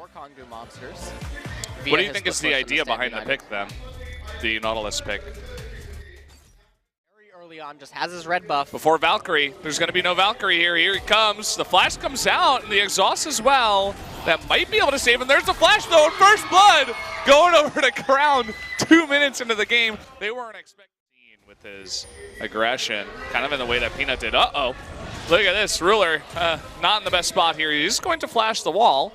for Kongdoo Monsters. What do you think is the idea behind the pick then? The Nautilus pick? Very early on, just has his red buff. Before Valkyrie, there's going to be no Valkyrie here. Here he comes. The flash comes out and the exhaust as well. That might be able to save him. There's the flash though, and first blood going over to Crown 2 minutes into the game. They weren't expecting with his aggression, kind of in the way that Peanut did. Uh-oh. Look at this, Ruler, not in the best spot here. He's going to flash the wall.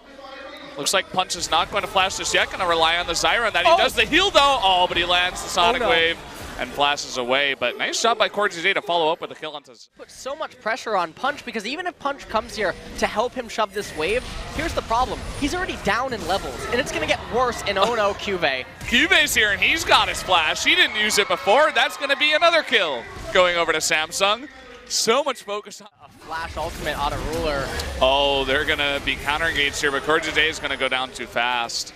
Looks like Punch is not going to flash this yet. Going to rely on the Zyra, and that he does the heal though. Oh, but he lands the Sonic Wave and flashes away. But nice job by KDM to follow up with a kill onto. Put so much pressure on Punch because even if Punch comes here to help him shove this wave, here's the problem. He's already down in levels, and it's going to get worse in oh no, Cuvée. Cuvé's here, and he's got his flash. He didn't use it before. That's going to be another kill going over to Samsung. So much focus on a flash ultimate out of Ruler. Oh, they're going to be counter-engaged here, but KDM is going to go down too fast.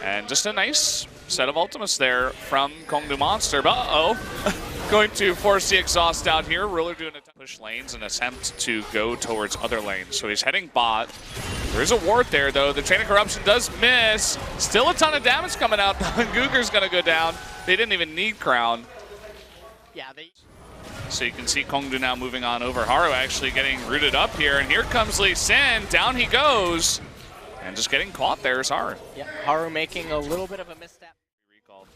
And just a nice set of ultimates there from Kongdoo Monster. But going to force the exhaust out here. Ruler doing a push lanes and attempt to go towards other lanes. So he's heading bot. There is a ward there, though. The Chain of Corruption does miss. Still a ton of damage coming out. Guger's going to go down. They didn't even need Crown. Yeah, they... So you can see Kongdoo now moving on over. Haru actually getting rooted up here, and here comes Lee Sin. Down he goes, and just getting caught there is Haru. Yeah, Haru making a little bit of a misstep. Recalled.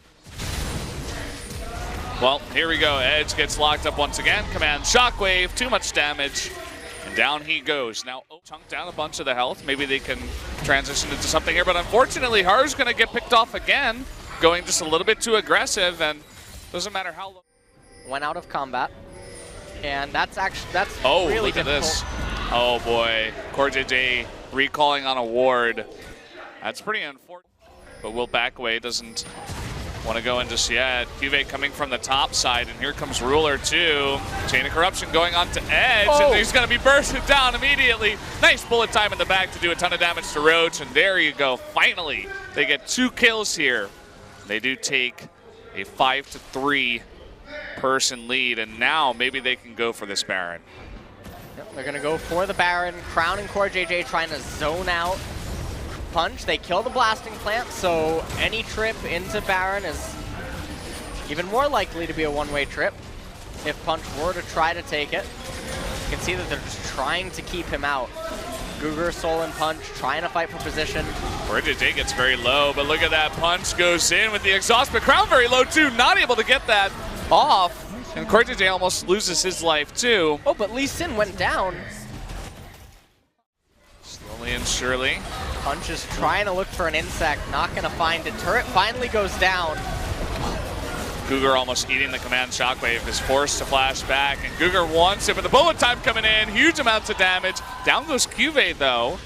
Well, here we go. Edge gets locked up once again. Command Shockwave, too much damage, and down he goes. Now chunk down a bunch of the health. Maybe they can transition into something here, but unfortunately Haru's going to get picked off again, going just a little bit too aggressive, and doesn't matter how long. Went out of combat, and that's oh, really look at difficult. this. Oh boy, KDM recalling on a ward. That's pretty unfortunate, but will back away, doesn't want to go in just yet. Cuvée coming from the top side, and here comes Ruler too. Chain of Corruption going on to Edge, and he's going to be bursted down immediately. Nice bullet time in the back to do a ton of damage to Roach, and there you go. Finally, they get 2 kills here. They do take a 5-3 person lead, and now maybe they can go for this Baron. Yep, they're going to go for the Baron. Crown and KDM trying to zone out Punch. They kill the blasting plant, so any trip into Baron is even more likely to be a one-way trip if Punch were to try to take it. You can see that they're just trying to keep him out. Guger, Soul, and Punch trying to fight for position. KDM gets very low, but look at that. Punch goes in with the exhaust, but Crown very low too, not able to get that off. And KDM almost loses his life too. Oh, but Lee Sin went down. Slowly and surely. Punch is trying to look for an insect, not going to find it. Turret finally goes down. Guger almost eating the command Shockwave, is forced to flash back, and Guger wants it, but the bullet time coming in, huge amounts of damage. Down goes Cuvée though.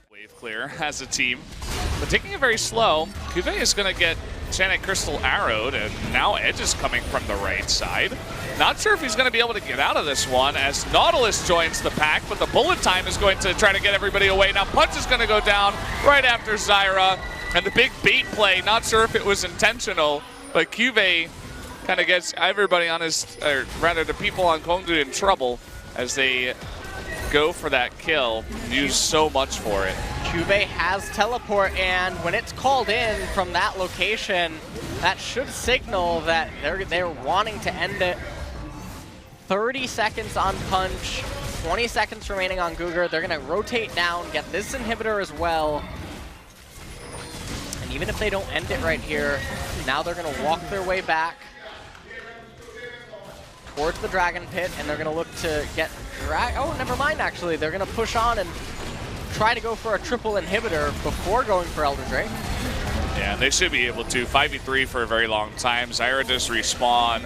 Wave clear as a team, but taking it very slow. Cuvée is going to get Sonic Crystal arrowed, and now Edge is coming from the right side. Not sure if he's going to be able to get out of this one as Nautilus joins the pack, but the bullet time is going to try to get everybody away. Now Punch is going to go down right after Zyra, and the big bait play, not sure if it was intentional, but Cuvée kind of gets everybody on his, or rather the people on Kongdoo in trouble as they go for that kill. Use so much for it. Cuvée has teleport, and when it's called in from that location, that should signal that they're wanting to end it. 30 seconds on Punch, 20 seconds remaining on Guger. They're going to rotate down, get this inhibitor as well. And even if they don't end it right here, now they're going to walk their way back towards the Dragon Pit, and they're going to look to get oh, never mind, actually. They're going to push on and try to go for a triple inhibitor before going for Elder Drake. Yeah, they should be able to. 5v3 for a very long time. Zyra does respawn,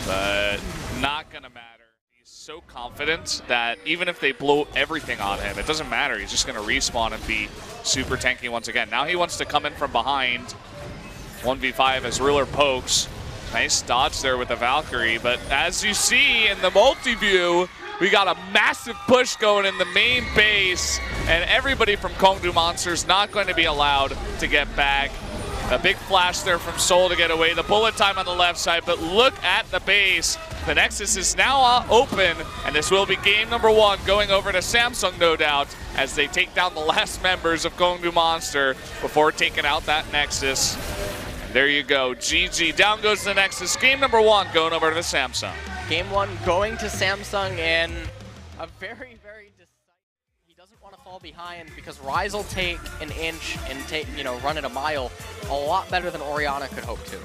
but not going to matter. He's so confident that even if they blow everything on him, it doesn't matter. He's just going to respawn and be super tanky once again. Now he wants to come in from behind. 1v5 as Ruler pokes. Nice dodge there with the Valkyrie, but as you see in the multi-view, we got a massive push going in the main base, and everybody from Kongdoo Monsters not going to be allowed to get back. A big flash there from Soul to get away. The bullet time on the left side, but look at the base. The Nexus is now open, and this will be game number 1 going over to Samsung, no doubt, as they take down the last members of Kongdoo Monster before taking out that Nexus. And there you go, GG. Down goes the Nexus. Game number 1 going over to Samsung. Game 1 going to Samsung in a very, very decisive. He doesn't want to fall behind because Ryze will take an inch and run it a mile a lot better than Orianna could hope to.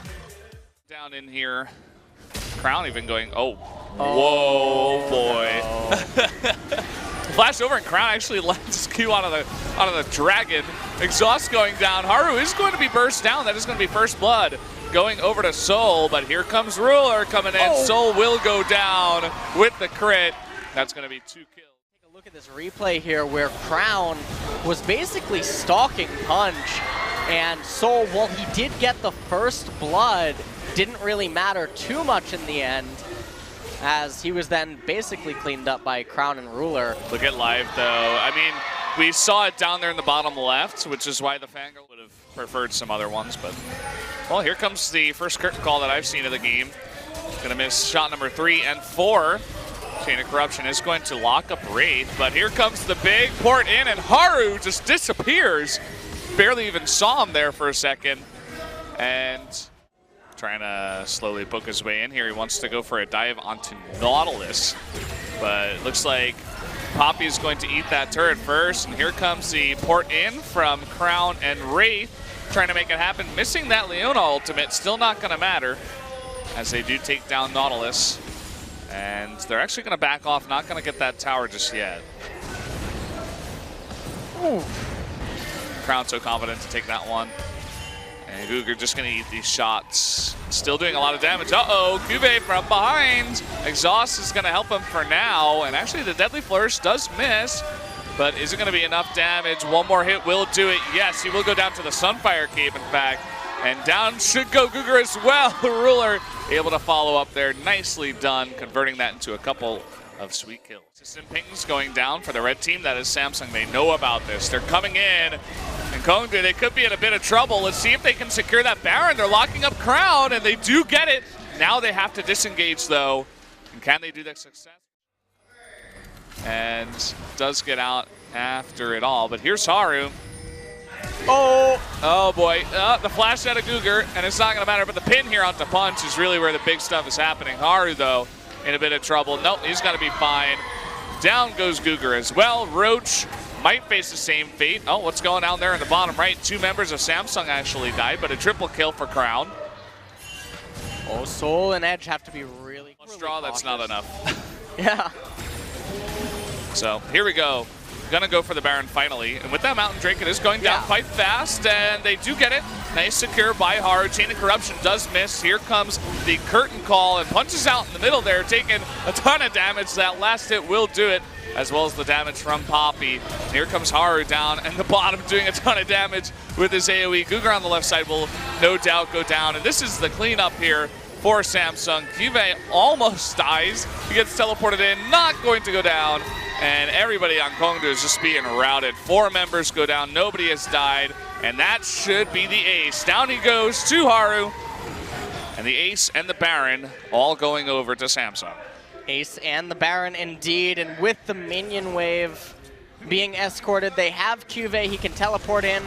Down in here. Crown even going, whoa, boy. Flash over, and Crown actually lands Q out of the dragon. Exhaust going down. Haru is going to be burst down. That is going to be first blood going over to Soul, but here comes Ruler coming in. Soul will go down with the crit. That's going to be 2 kills. Take a look at this replay here where Crown was basically stalking Punch, and Soul, while he did get the first blood, didn't really matter too much in the end, as he was then basically cleaned up by Crown and Ruler. Look at live, though. I mean, we saw it down there in the bottom left, which is why the Fangirl would have preferred some other ones, but... Well, here comes the first curtain call that I've seen of the game. Gonna miss shot number 3 and 4. Chain of Corruption is going to lock up Wraith, but here comes the big port in, and Haru just disappears. Barely even saw him there for a second. And... trying to slowly poke his way in here. He wants to go for a dive onto Nautilus, but it looks like Poppy is going to eat that turret first, and here comes the port in from Crown and Wraith, trying to make it happen. Missing that Leona ultimate, still not going to matter, as they do take down Nautilus, and they're actually going to back off, not going to get that tower just yet. Ooh. Crown so confident to take that one. And Guger just going to eat these shots. Still doing a lot of damage. Uh-oh, Cuvée from behind. Exhaust is going to help him for now. And actually the Deadly Flourish does miss. But is it going to be enough damage? One more hit will do it. Yes, he will go down to the Sunfire Cape, in fact. And down should go Guger as well. The Ruler able to follow up there. Nicely done, converting that into a couple of sweet kills. System pings going down for the red team. That is Samsung. They know about this. They're coming in. And Kongdoo, they could be in a bit of trouble. Let's see if they can secure that Baron. They're locking up Crown, and they do get it. Now they have to disengage, though. And can they do that success? And does get out after it all. But here's Haru. Oh boy. The flash out of Guger, and it's not going to matter. But the pin here onto Punch is really where the big stuff is happening. Haru, though, in a bit of trouble. Nope, he's going to be fine. Down goes Guger as well. Roach might face the same fate. Oh, what's going on there in the bottom right? 2 members of Samsung actually died, but a triple kill for Crown. Oh, Soul and Edge have to be really straw, that's not enough. Yeah. So here we go. Gonna go for the Baron finally. And with that Mountain Drake, it is going down quite fast, and they do get it. Nice secure by Haru. Chain of Corruption does miss. Here comes the curtain call, and punches out in the middle there, taking a ton of damage. That last hit will do it, as well as the damage from Poppy. And here comes Haru down in the bottom, doing a ton of damage with his AoE. Guger on the left side will no doubt go down, and this is the cleanup here for Samsung. Cuvée almost dies. He gets teleported in, not going to go down. And everybody on Kongdoo is just being routed. 4 members go down, nobody has died, and that should be the ace. Down he goes to Haru, and the ace and the Baron all going over to Samsung. Ace and the Baron indeed, and with the minion wave being escorted, they have Cuvée. He can teleport in,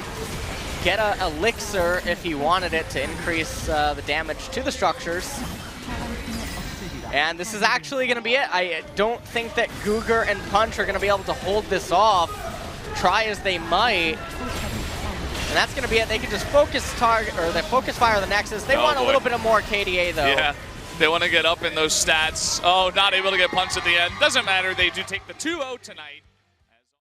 get a elixir if he wanted it to increase the damage to the structures. And this is actually going to be it. I don't think that Guger and Punch are going to be able to hold this off, try as they might. And that's going to be it. They can just focus fire the Nexus. They want a little bit of more KDA, though. Yeah, they want to get up in those stats. Oh, not able to get Punch at the end. Doesn't matter. They do take the 2-0 tonight.